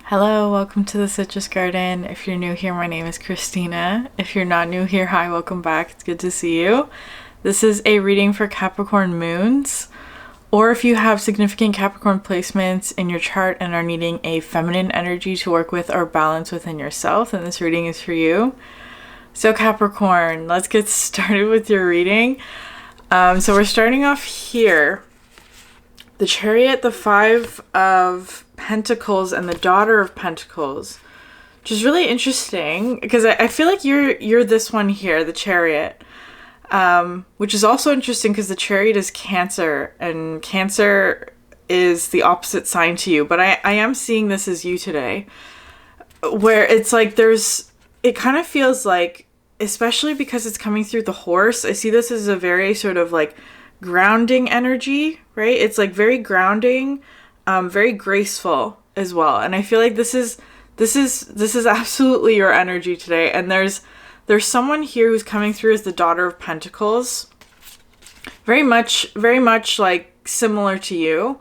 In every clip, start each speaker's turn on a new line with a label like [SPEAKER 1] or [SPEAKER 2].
[SPEAKER 1] Hello, welcome to the Citrus Garden. If you're new here, my name is Christina. If you're not new here, hi, welcome back. It's good to see you. This is a reading for Capricorn moons, or if you have significant Capricorn placements in your chart and are needing a feminine energy to work with or balance within yourself, then this reading is for you. So Capricorn, let's get started with your reading. So we're starting off here. The Chariot, the Five of Pentacles, and the Daughter of Pentacles, which is really interesting because I feel like you're this one here, the Chariot, which is also interesting because the Chariot is Cancer, and Cancer is the opposite sign to you. But I am seeing this as you today, where it's like it kind of feels like, especially because it's coming through the horse, I see this as a very sort of like grounding energy, right? It's like very grounding, very graceful as well. And I feel like this is absolutely your energy today. And there's someone here who's coming through as the Daughter of Pentacles, very much like similar to you.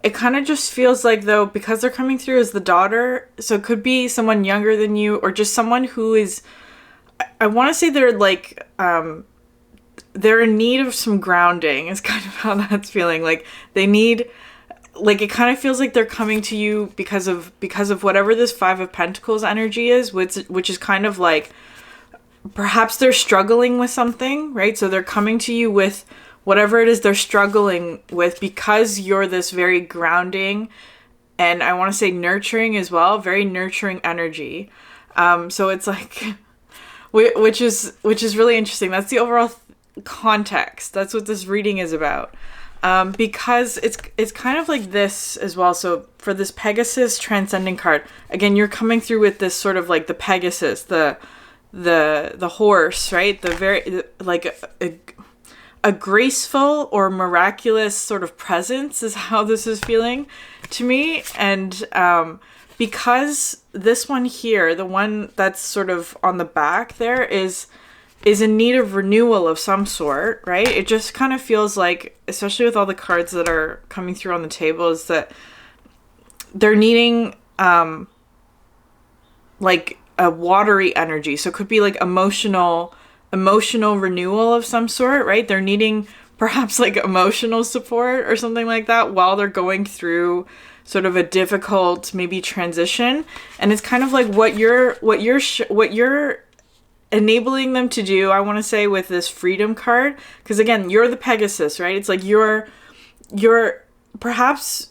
[SPEAKER 1] It kind of just feels like, though, because they're coming through as the daughter, so it could be someone younger than you, or just someone who is, I want to say they're like, they're in need of some grounding is kind of how that's feeling. Like they need, like, it kind of feels like they're coming to you because of whatever this Five of Pentacles energy is, which is kind of like, perhaps they're struggling with something, right? So they're coming to you with whatever it is they're struggling with, because you're this very grounding, and I want to say nurturing as well, very nurturing energy. So it's like, which is really interesting. That's the overall context. That's what this reading is about. Because it's kind of like this as well. So for this Pegasus Transcending card, again, you're coming through with this sort of like the Pegasus, the horse, right? The very, like a graceful or miraculous sort of presence is how this is feeling to me. And because this one here, the one that's sort of on the back there, is in need of renewal of some sort, right? It just kind of feels like, especially with all the cards that are coming through on the table, is that they're needing like a watery energy. So it could be like emotional renewal of some sort, right? They're needing perhaps like emotional support or something like that while they're going through sort of a difficult maybe transition. And it's kind of like what you're enabling them to do, I want to say, with this Freedom card, because again, you're the Pegasus, right? It's like you're perhaps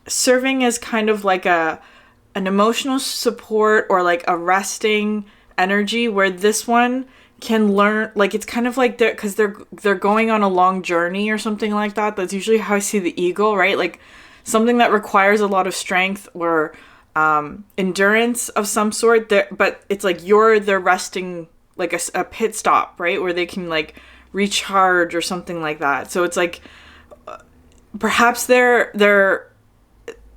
[SPEAKER 1] serving as kind of like an emotional support, or like a resting energy, where this one can learn, like, it's kind of like because they're going on a long journey or something like that. That's usually how I see the eagle, right? Like something that requires a lot of strength or endurance of some sort there, but it's like they're resting, like a pit stop, right, where they can like recharge or something like that. So it's like perhaps they're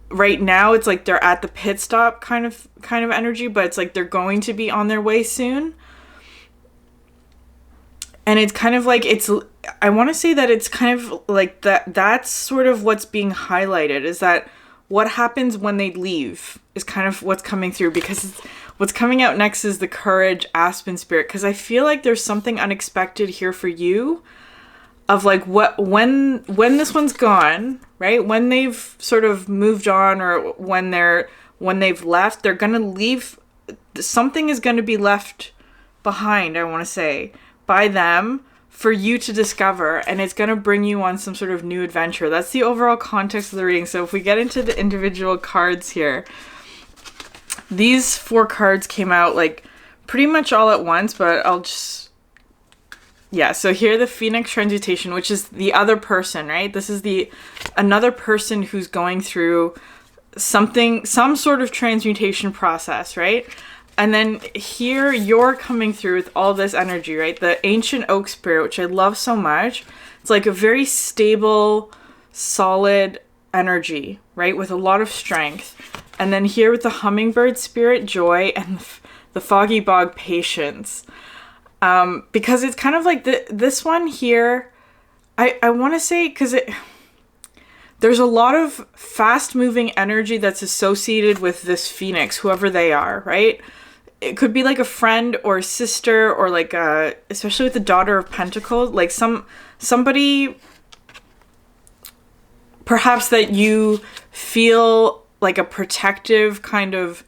[SPEAKER 1] right now, it's like they're at the pit stop kind of energy, but it's like they're going to be on their way soon. And it's kind of like, I want to say that it's kind of like that's sort of what's being highlighted, is that what happens when they leave is kind of what's coming through, because what's coming out next is the Courage Aspen Spirit, because I feel like there's something unexpected here for you of like when this one's gone, right? When they've sort of moved on, or when they've left, they're going to leave, something is going to be left behind, I want to say, by them for you to discover, and it's going to bring you on some sort of new adventure. That's the overall context of the reading. So if we get into the individual cards here, these 4 cards came out like pretty much all at once, but so here the Phoenix Transmutation, which is the other person, right? This is another person who's going through some sort of transmutation process, right? And then here you're coming through with all this energy, right? The Ancient Oak Spirit, which I love so much. It's like a very stable, solid energy, right? With a lot of strength. And then here with the Hummingbird Spirit, Joy, and the Foggy Bog, Patience. Because it's kind of like this one here, I want to say, because there's a lot of fast moving energy that's associated with this phoenix, whoever they are, right? It could be like a friend or a sister, or like especially with the Daughter of Pentacles, like somebody perhaps that you feel like a protective kind of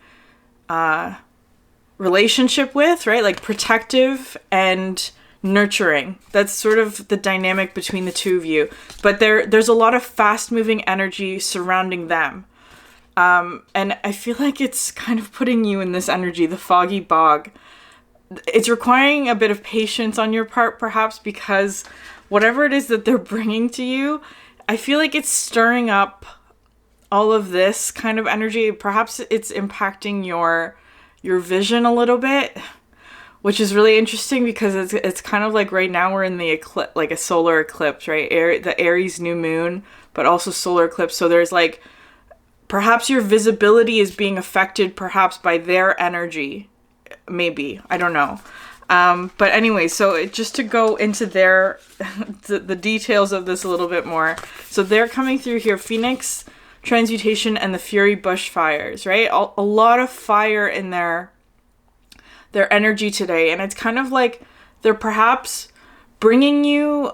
[SPEAKER 1] relationship with, right? Like protective and nurturing. That's sort of the dynamic between the two of you. But there's a lot of fast moving energy surrounding them. And I feel like it's kind of putting you in this energy, the foggy bog. It's requiring a bit of patience on your part, perhaps, because whatever it is that they're bringing to you, I feel like it's stirring up all of this kind of energy. Perhaps it's impacting your vision a little bit, which is really interesting because it's kind of like right now we're in the eclipse, like a solar eclipse, right? The Aries new moon, but also solar eclipse. So there's like, perhaps your visibility is being affected perhaps by their energy. Maybe. I don't know. But anyway, so just to go into the details of this a little bit more. So they're coming through here, Phoenix, Transmutation, and the Fury Bushfires, right? A lot of fire in their energy today. And it's kind of like they're perhaps bringing you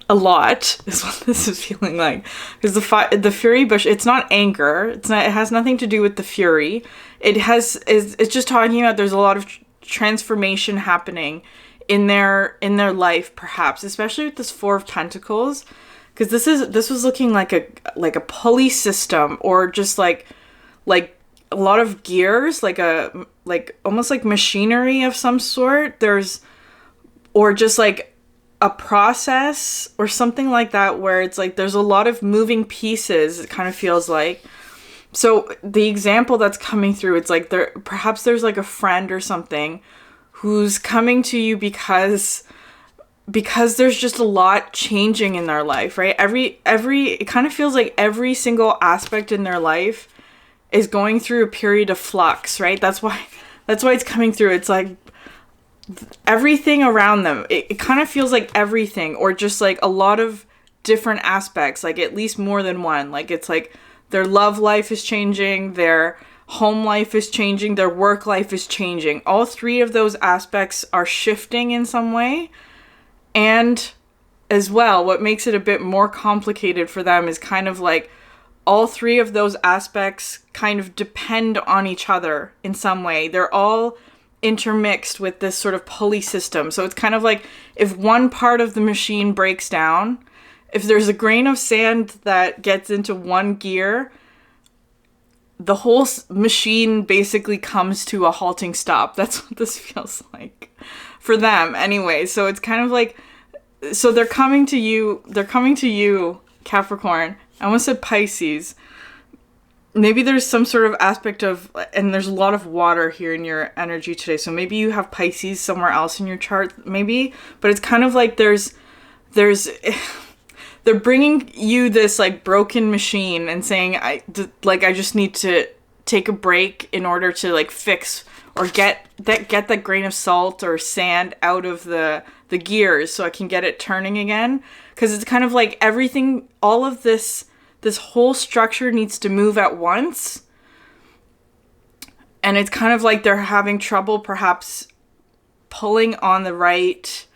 [SPEAKER 1] a lot, is what this is feeling like. Because the Fury Bush, it's not anger. It has nothing to do with the fury. It's just talking about there's a lot of transformation happening in their life, perhaps, especially with this Four of Pentacles. Because this was looking like a pulley system, or just like a lot of gears, like almost like machinery of some sort. Or just like a process or something like that, where it's like there's a lot of moving pieces, it kind of feels like. So the example that's coming through, it's like perhaps there's like a friend or something who's coming to you because there's just a lot changing in their life, right? It kind of feels like every single aspect in their life is going through a period of flux, right? That's why it's coming through. It's like everything around them. It kind of feels like everything, or just like a lot of different aspects, like at least more than one. Like it's like their love life is changing, their home life is changing, their work life is changing. All three of those aspects are shifting in some way. And as well, what makes it a bit more complicated for them is kind of like all three of those aspects kind of depend on each other in some way. They're all intermixed with this sort of pulley system. So it's kind of like if one part of the machine breaks down, if there's a grain of sand that gets into one gear, the whole machine basically comes to a halting stop. That's what this feels like for them anyway. So it's kind of like, so they're coming to you, Capricorn. I almost said Pisces. Maybe there's some sort of aspect of, and there's a lot of water here in your energy today. So maybe you have Pisces somewhere else in your chart, maybe. But it's kind of like there's they're bringing you this like broken machine and saying, I just need to take a break in order to like fix or get that grain of salt or sand out of the gears so I can get it turning again. Because it's kind of like everything, all of this whole structure needs to move at once. And it's kind of like they're having trouble perhaps pulling on the right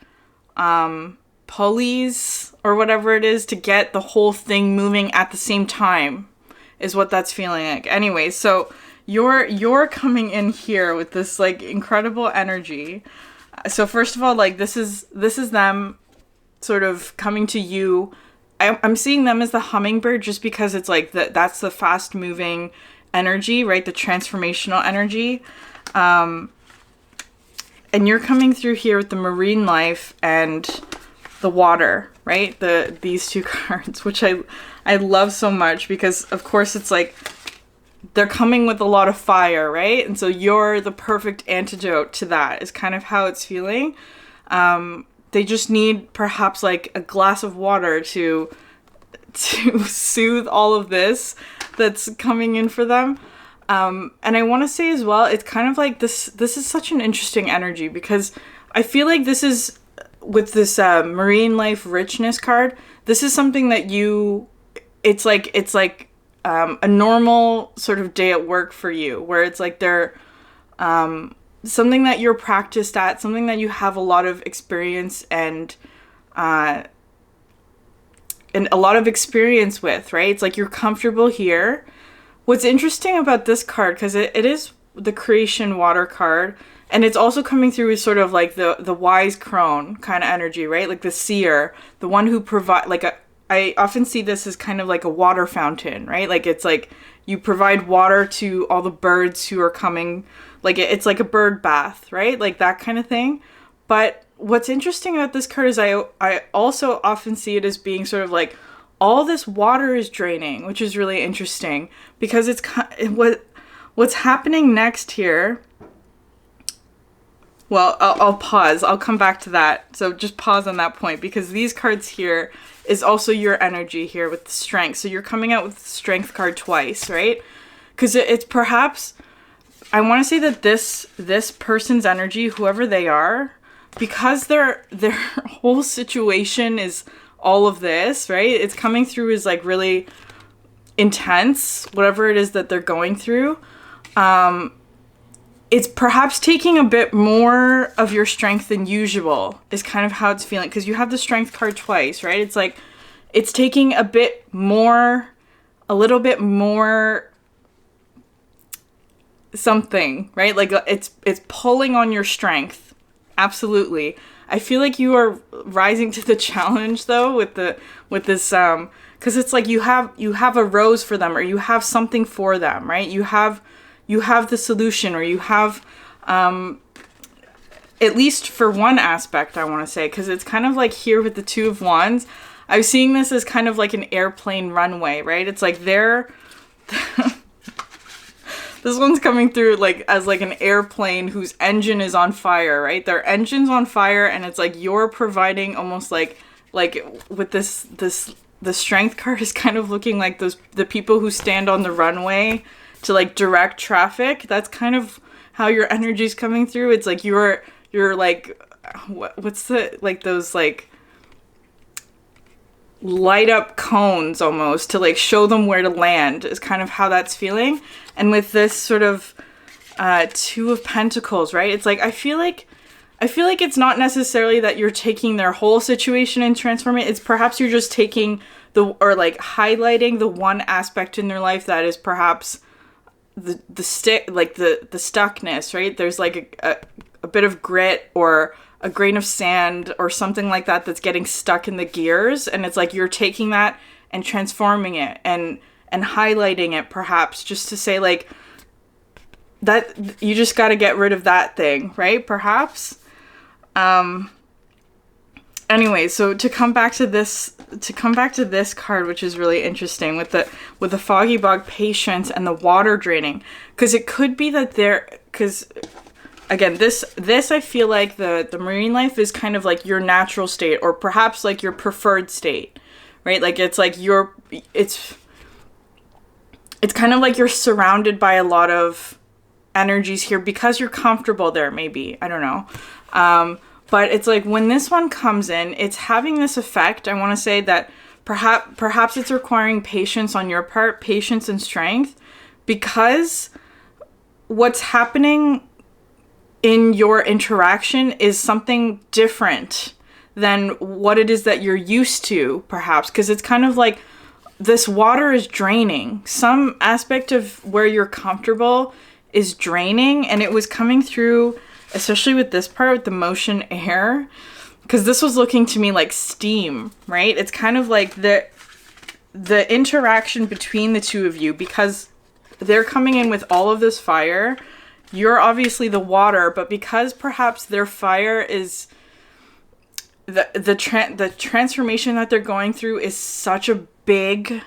[SPEAKER 1] pulleys or whatever it is to get the whole thing moving at the same time, is what that's feeling like. Anyway, so you're coming in here with this like incredible energy. So first of all, like this is them sort of coming to you. I'm seeing them as the hummingbird just because it's like that's the fast moving energy, right? The transformational energy. And you're coming through here with the marine life and the water, right? These two cards, which I love so much because of course it's like they're coming with a lot of fire, right? And so you're the perfect antidote to that, is kind of how it's feeling. They just need perhaps like a glass of water to soothe all of this that's coming in for them. And I want to say as well, it's kind of like this is such an interesting energy because I feel like this is with this marine life richness card, this is something that it's like a normal sort of day at work for you, where it's like they're something that you're practiced at, something that you have a lot of experience and a lot of experience with, right? It's like you're comfortable here. What's interesting about this card, because it is the creation water card, and it's also coming through as sort of like the wise crone kind of energy, right? Like the seer, the one who provide, like I often see this as kind of like a water fountain, right? Like it's like you provide water to all the birds who are coming, like it's like a bird bath, right? Like that kind of thing. But what's interesting about this card is I also often see it as being sort of like all this water is draining, which is really interesting, because it's what's happening next here. Well, I'll pause. I'll come back to that. So just pause on that point, because these cards here is also your energy here with the strength. So you're coming out with the strength card twice, right? Because it's perhaps, I want to say that this person's energy, whoever they are, because their whole situation is all of this, right? It's coming through as like really intense, whatever it is that they're going through. It's perhaps taking a bit more of your strength than usual is kind of how it's feeling, because you have the strength card twice, right? It's like it's taking a little bit more something, right? Like it's pulling on your strength. Absolutely. I feel like you are rising to the challenge though with this because it's like you have a rose for them, or you have something for them, right? You have the solution, or you have at least for one aspect, I want to say, because it's kind of like here with the Two of Wands, I'm seeing this as kind of like an airplane runway, right? It's like this one's coming through like as like an airplane whose engine is on fire, right? Their engine's on fire, and it's like you're providing almost like with the strength card is kind of looking like the people who stand on the runway to like direct traffic. That's kind of how your energy's coming through. It's like you're like what's the like those like light up cones almost to like show them where to land is kind of how that's feeling. And with this sort of Two of Pentacles, right? It's like I feel like it's not necessarily that you're taking their whole situation and transforming it. It's perhaps you're just taking or like highlighting the one aspect in their life that is perhaps the stuckness, right? There's like a bit of grit or a grain of sand or something like that that's getting stuck in the gears, and it's like you're taking that and transforming it and highlighting it, perhaps just to say like that you just got to get rid of that thing, right? Perhaps. Anyway, so to come back to this card, which is really interesting with the foggy bog, patience, and the water draining, because it could be that because again, this I feel like the marine life is kind of like your natural state, or perhaps like your preferred state, right? Like it's like it's kind of like you're surrounded by a lot of energies here because you're comfortable there, maybe. I don't know. But it's like when this one comes in, it's having this effect. I want to say that perhaps it's requiring patience on your part, patience and strength, because what's happening in your interaction is something different than what it is that you're used to, perhaps, because it's kind of like this water is draining. Some aspect of where you're comfortable is draining, and it was coming through, especially with this part with the motion air, because this was looking to me like steam, right? It's kind of like the interaction between the two of you, because they're coming in with all of this fire. You're obviously the water, but because perhaps their fire is the transformation that they're going through is such a big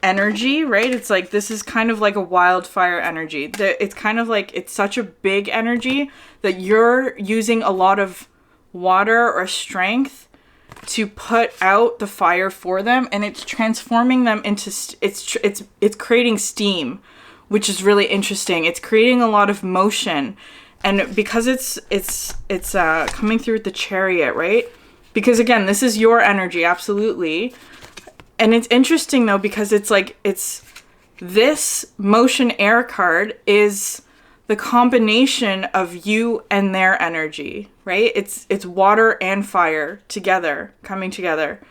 [SPEAKER 1] energy, right? It's like this is kind of like a wildfire energy. It's kind of like it's such a big energy that you're using a lot of water or strength to put out the fire for them, and it's transforming them into it's creating steam, which is really interesting. It's creating a lot of motion, And because it's coming through with the Chariot, right? Because again, this is your energy, absolutely. And it's interesting though, because it's like, it's this motion air card is the combination of you and their energy, right? It's water and fire together, coming together,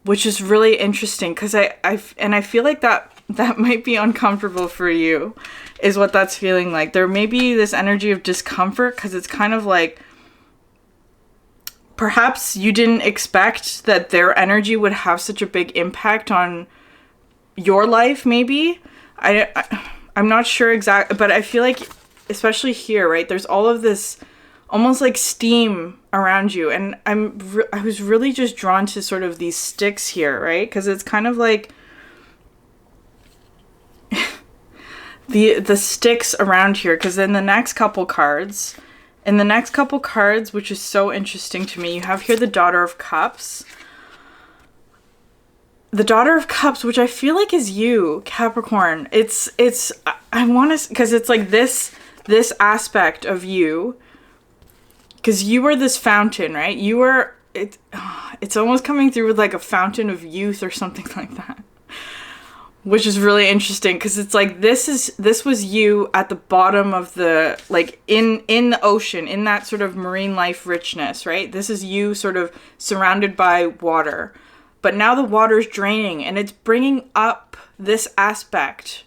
[SPEAKER 1] which is really interesting, because I feel like that might be uncomfortable for you, is what that's feeling like. There may be this energy of discomfort, because it's kind of like, perhaps you didn't expect that their energy would have such a big impact on your life, maybe. I'm not sure exactly, but I feel like, especially here, right, there's all of this almost like steam around you, and I was really just drawn to sort of these sticks here, right, because it's kind of like the sticks around here, because then the next couple cards, which is so interesting to me, you have here the Daughter of Cups. The Daughter of Cups, which I feel like is you, Capricorn. I want to, because it's like this aspect of you, because you are this fountain, right? You are, it's almost coming through with like a fountain of youth or something like that, which is really interesting, because it's like, this was you at the bottom of the, like in the ocean, in that sort of marine life richness, right? This is you sort of surrounded by water. But now the water's draining, and it's bringing up this aspect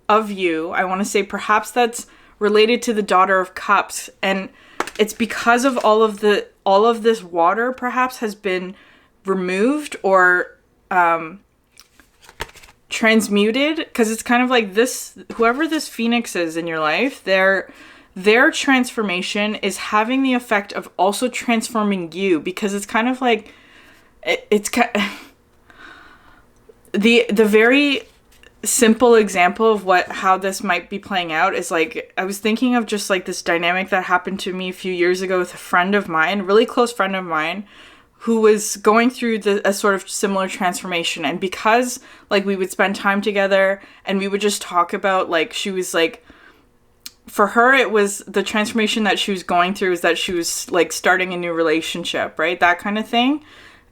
[SPEAKER 1] of you. I want to say perhaps that's related to the Daughter of Cups. And it's because of all of this water perhaps has been removed or transmuted. Because it's kind of like this, whoever this Phoenix is in your life, their transformation is having the effect of also transforming you. Because it's kind of like, it's the very simple example of how this might be playing out is like, I was thinking of just like this dynamic that happened to me a few years ago with a friend of mine, a really close friend of mine, who was going through a sort of similar transformation. And because like we would spend time together and we would just talk about, like, she was like, for her, it was the transformation that she was going through is that she was like starting a new relationship, right? That kind of thing.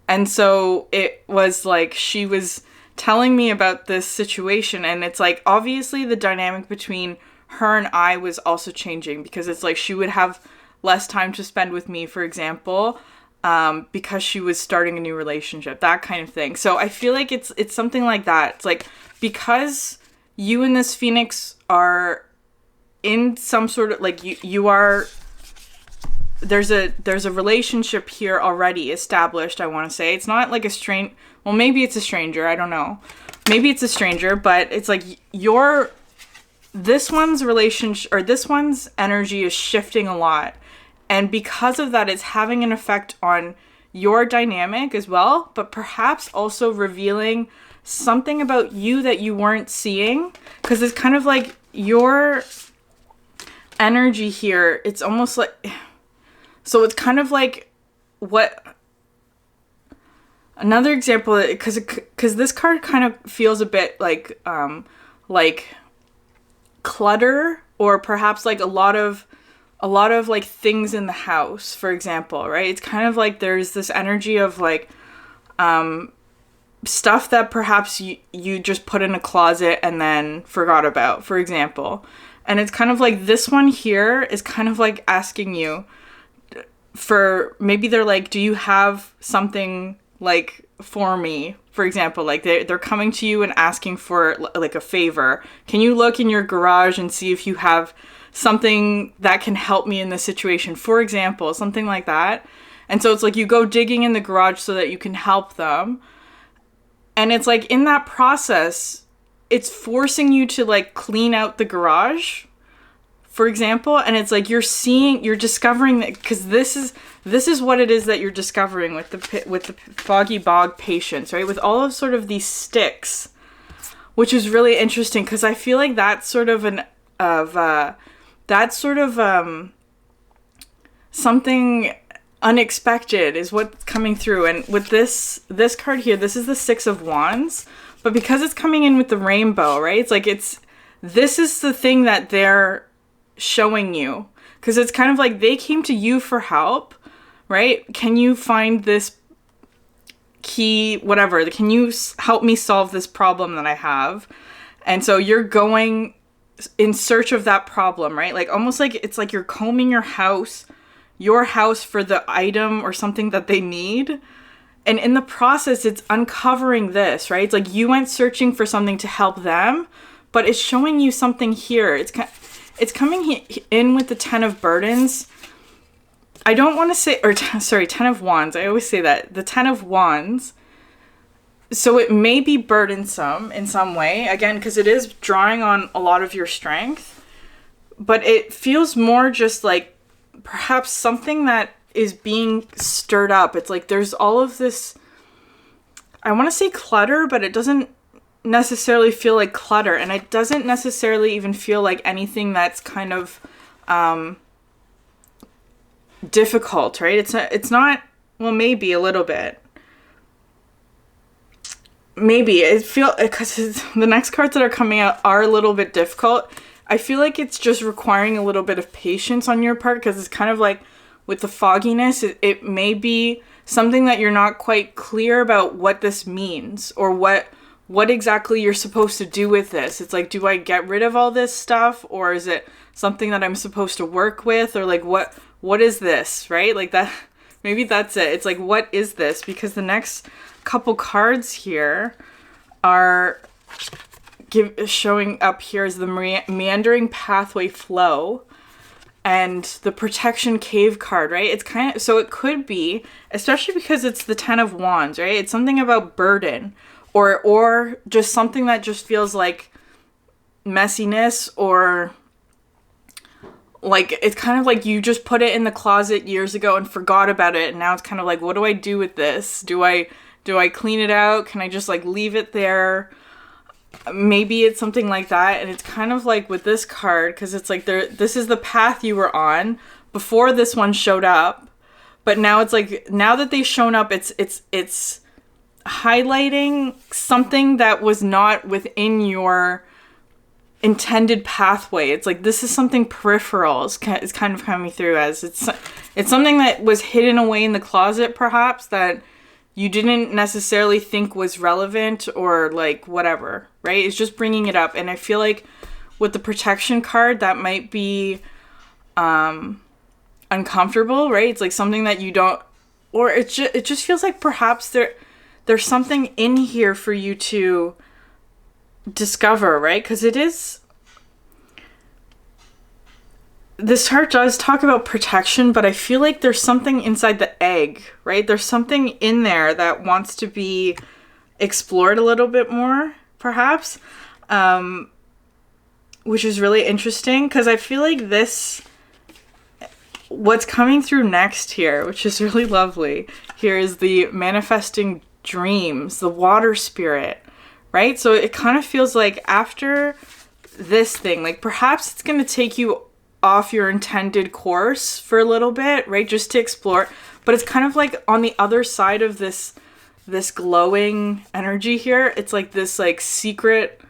[SPEAKER 1] And so it was like, she was telling me about this situation, and it's like, obviously the dynamic between her and I was also changing, because it's like she would have less time to spend with me, for example, because she was starting a new relationship, that kind of thing. So I feel like it's something like that. It's like, because you and this Phoenix are in some sort of, like, you are, there's a relationship here already established, I want to say. It's not like well, maybe it's a stranger, I don't know. Maybe it's a stranger, but it's like this one's relationship, or this one's energy is shifting a lot. And because of that, it's having an effect on your dynamic as well, but perhaps also revealing something about you that you weren't seeing. Because it's kind of like your energy here, it's almost like, so it's kind of like what another example, because this card kind of feels a bit like clutter, or perhaps like a lot of like things in the house, for example, right? It's kind of like there's this energy of like stuff that perhaps you just put in a closet and then forgot about, for example. And it's kind of like this one here is kind of like asking you for, maybe they're like, do you have something like for me, for example, like they're coming to you and asking for like a favor. Can you look in your garage and see if you have something that can help me in this situation, for example, something like that. And so it's like you go digging in the garage so that you can help them. And it's like in that process, it's forcing you to like clean out the garage, for example. And it's like you're discovering that, because this is what it is that you're discovering with the foggy bog patience, right? With all of sort of these sticks, which is really interesting, because I feel like that's sort of something unexpected is what's coming through. And with this card here, this is the Six of Wands, but because it's coming in with the rainbow, right? It's like this is the thing that they're showing you. Because it's kind of like they came to you for help, right? Can you find this key, whatever? Can you help me solve this problem that I have? And so you're going in search of that problem, right? Like almost like it's like you're combing your house for the item or something that they need. And in the process, it's uncovering this, right? It's like you went searching for something to help them, but it's showing you something here. It's coming in with the 10 of burdens. I don't want to say, 10 of wands. I always say that. The 10 of wands. So it may be burdensome in some way, again, because it is drawing on a lot of your strength, but it feels more just like perhaps something that is being stirred up. It's like there's all of this, I want to say clutter, but it doesn't necessarily feel like clutter, and it doesn't necessarily even feel like anything that's kind of difficult, right? It's not, well, maybe a little bit. Maybe it feels, because the next cards that are coming out are a little bit difficult. I feel like it's just requiring a little bit of patience on your part, because it's kind of like with the fogginess, it may be something that you're not quite clear about what this means or what exactly you're supposed to do with this. It's like, do I get rid of all this stuff, or is it something that I'm supposed to work with, or like what is this, right? Like that, maybe that's it. It's like, what is this? Because the next couple cards here are showing up here as the meandering pathway flow and the protection cave card, right? It's kind of, so it could be, especially because it's the 10 of wands, right? It's something about burden or just something that just feels like messiness, or like it's kind of like you just put it in the closet years ago and forgot about it, and now it's kind of like, what do I do with this? Do I clean it out? Can I just like leave it there? Maybe it's something like that. And it's kind of like with this card, because it's like this is the path you were on before this one showed up, but now it's like, now that they've shown up, it's highlighting something that was not within your intended pathway. It's like, this is something peripheral. It's kind of coming through as it's something that was hidden away in the closet, perhaps, that you didn't necessarily think was relevant or like whatever, right? It's just bringing it up. And I feel like with the protection card, that might be uncomfortable, right? It's like something that you don't, or it just feels like perhaps there's something in here for you to discover, right? Because it is, this chart does talk about protection, but I feel like there's something inside the egg, right? There's something in there that wants to be explored a little bit more, perhaps, which is really interesting, because I feel like what's coming through next here, which is really lovely, here is the manifesting dreams, the water spirit, right? So it kind of feels like after this thing, like perhaps it's going to take you off your intended course for a little bit, right? Just to explore. But it's kind of like on the other side of this glowing energy here, it's like this like secret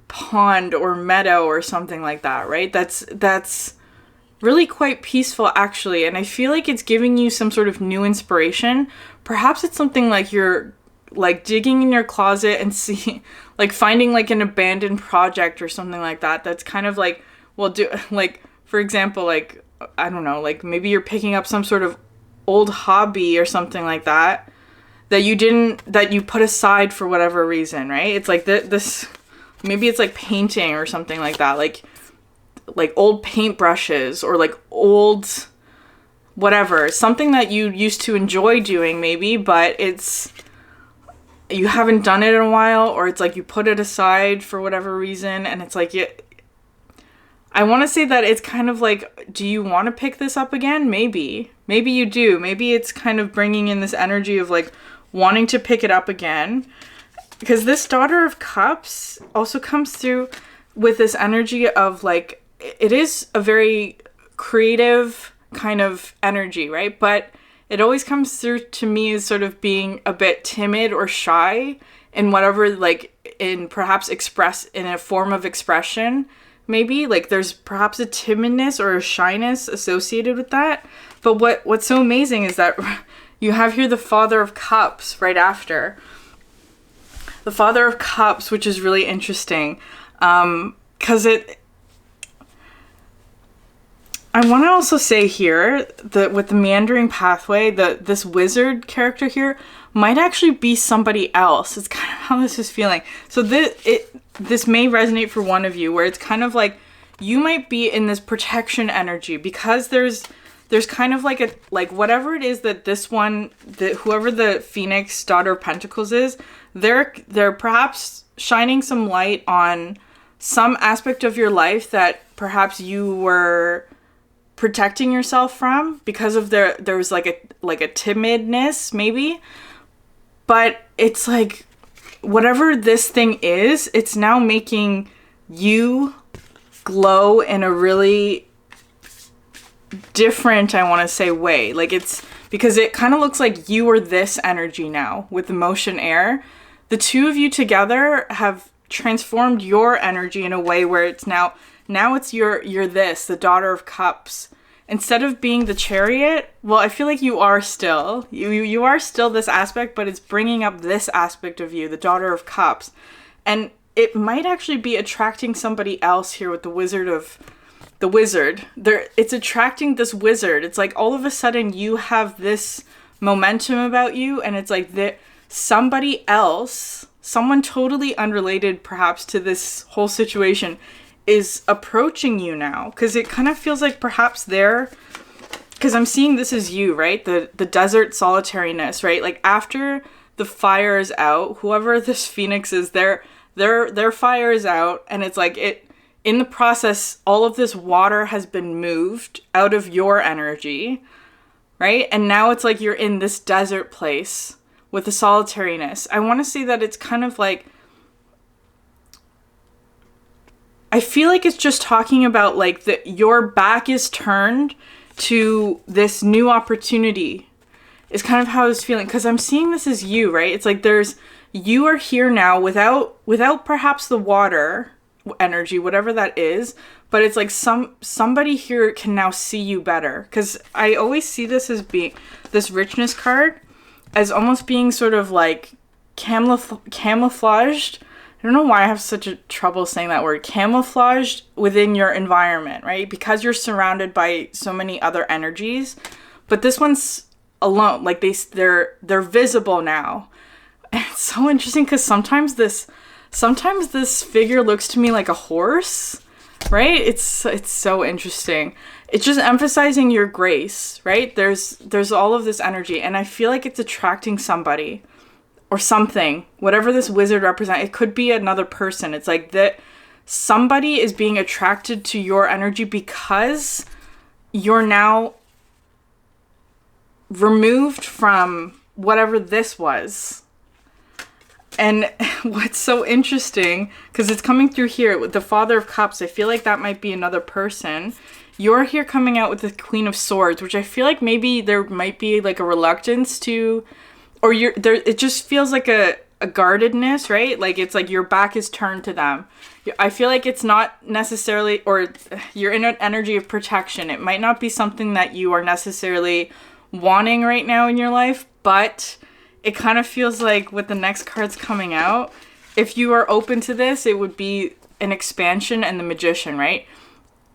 [SPEAKER 1] pond or meadow or something like that, right? That's really quite peaceful, actually. And I feel like it's giving you some sort of new inspiration. Perhaps it's something like you're like digging in your closet and finding like an abandoned project or something like that. That's kind of like, well, like, for example, like, I don't know, like maybe you're picking up some sort of old hobby or something like that that you put aside for whatever reason, right? It's like this, maybe it's like painting or something like that, like old paintbrushes or like old whatever, something that you used to enjoy doing maybe, but you haven't done it in a while, or it's like you put it aside for whatever reason, and it's like, I want to say that it's kind of like, do you want to pick this up again? Maybe you do. Maybe it's kind of bringing in this energy of like wanting to pick it up again, because this Daughter of Cups also comes through with this energy of like, it is a very creative kind of energy, right? But it always comes through to me as sort of being a bit timid or shy in whatever, like in perhaps express in a form of expression maybe. Like there's perhaps a timidness or a shyness associated with that. But what's so amazing is that you have here the Father of Cups right after. The Father of Cups, which is really interesting. Because I want to also say here that with the meandering pathway, this wizard character here might actually be somebody else. It's kind of how this is feeling. So this may resonate for one of you, where it's kind of like you might be in this protection energy, because there's kind of like whatever it is that this one, whoever the Phoenix Daughter of Pentacles is, they're perhaps shining some light on some aspect of your life that perhaps you were protecting yourself from because of there was like a timidness maybe. But it's like whatever this thing is, it's now making you glow in a really different, I want to say, way. Like it's because it kind of looks like you are this energy now with the motion air. The two of you together have transformed your energy in a way where it's now it's you're this, the Daughter of Cups. Instead of being the Chariot, well, I feel like you are still. You are still this aspect, but it's bringing up this aspect of you, the Daughter of Cups. And it might actually be attracting somebody else here with the Wizard. It's attracting this wizard. It's like all of a sudden you have this momentum about you, and it's like somebody else, someone totally unrelated perhaps to this whole situation, is approaching you now. Because it kind of feels like perhaps because I'm seeing this as you, right? The desert solitariness, right? Like after the fire is out, whoever this Phoenix is, their fire is out, and it's like in the process, all of this water has been moved out of your energy, right? And now it's like you're in this desert place with the solitariness. I want to say that it's kind of like, I feel like it's just talking about like your back is turned to this new opportunity is kind of how I was feeling. Because I'm seeing this as you, right? It's like you are here now without perhaps the water energy, whatever that is. But it's like somebody here can now see you better. Because I always see this as being, this richness card, as almost being sort of like camouflaged. I don't know why I have such a trouble saying that word. Camouflaged within your environment, right? Because you're surrounded by so many other energies. But this one's alone. Like they're visible now. And it's so interesting because sometimes this figure looks to me like a horse, right? It's so interesting. It's just emphasizing your grace, right? There's all of this energy, and I feel like it's attracting somebody or something, whatever this wizard represents. It could be another person. It's like that somebody is being attracted to your energy because you're now removed from whatever this was. And what's so interesting, because it's coming through here with the Father of Cups, I feel like that might be another person. You're here coming out with the Queen of Swords, which I feel like maybe there might be like a reluctance to, or it just feels like a guardedness, right? Like it's like your back is turned to them. I feel like it's not necessarily, or you're in an energy of protection. It might not be something that you are necessarily wanting right now in your life, but it kind of feels like with the next cards coming out, if you are open to this, it would be an expansion and the Magician, right?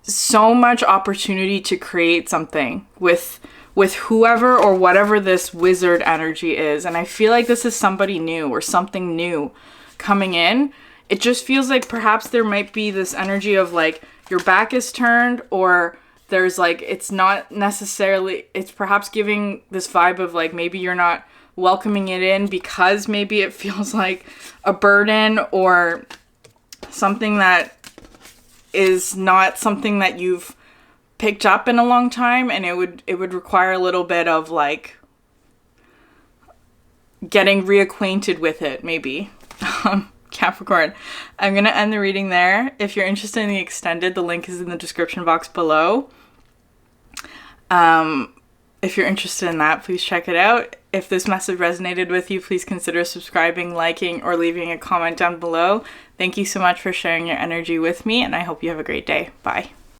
[SPEAKER 1] So much opportunity to create something with whoever or whatever this wizard energy is. And I feel like this is somebody new or something new coming in. It just feels like perhaps there might be this energy of like your back is turned, or there's like, it's not necessarily, it's perhaps giving this vibe of like maybe you're not welcoming it in because maybe it feels like a burden or something that is not something that you've picked up in a long time, and it would require a little bit of like getting reacquainted with it maybe. Capricorn, I'm gonna end the reading there. If you're interested in the extended, the link is in the description box below. If you're interested in that, please check it out. If this message resonated with you, please consider subscribing, liking, or leaving a comment down below. Thank you so much for sharing your energy with me, and I hope you have a great day. Bye.